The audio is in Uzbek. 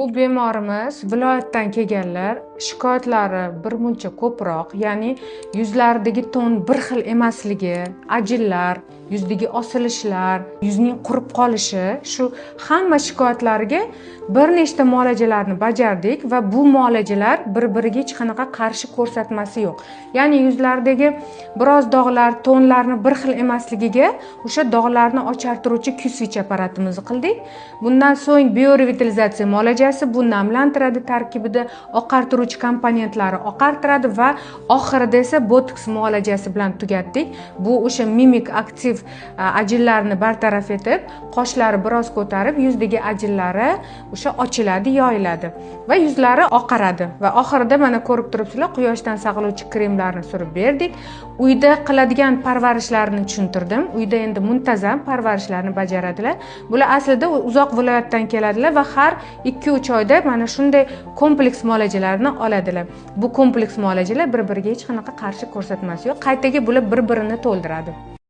Bu bemorimiz viloyatdan kelganlar, shikoyatlari birmuncha ko'proq, ya'ni yuzlaridagi ton bir xil emasligi, ajinlar, yuzdagi osilishlar, yuzning qurib qolishi, shu hamma shikoyatlariga bir nechta muolajalarni bajardik va bu muolajalar bir-biriga hech qanaqa qarshi ko'rsatmasi yo'q. Ya'ni yuzlaridagi biroz dog'lar, tonlarni bir xil emasligiga o'sha dog'larni ochartiruvchi Q-switch apparatimizni qildik. Bundan so'ng biorevitalizatsiya muolajasi bu namlantiradi, tarkibida oqartiruvchi komponentlari oqartiradi va oxirida esa botoks muolajasi bilan tugatdik. Bu o'sha mimik aktiv ajinlarni bartaraf etib, qoshlari biroz ko'tarib, yuzdagi ajinlari o'sha ochiladi, yoyiladi va yuzlari oqaradi va oxirida mana ko'rib turibsizlar, quyoshdan saqlovchi kremlarni surib berdik. Uyda qiladigan parvarishlarni tushuntirdim. Uyda endi muntazam parvarishlarni bajaradilar. Bular aslida uzoq viloyatdan keladilar va har 2-3 oyda mana shunday kompleks muolajalarni oladilar. Bu kompleks muolajalar bir-biriga hech qanaqa qarshi ko'rsatmasi yo'q. Qaytaga bular bir-birini to'ldiradi.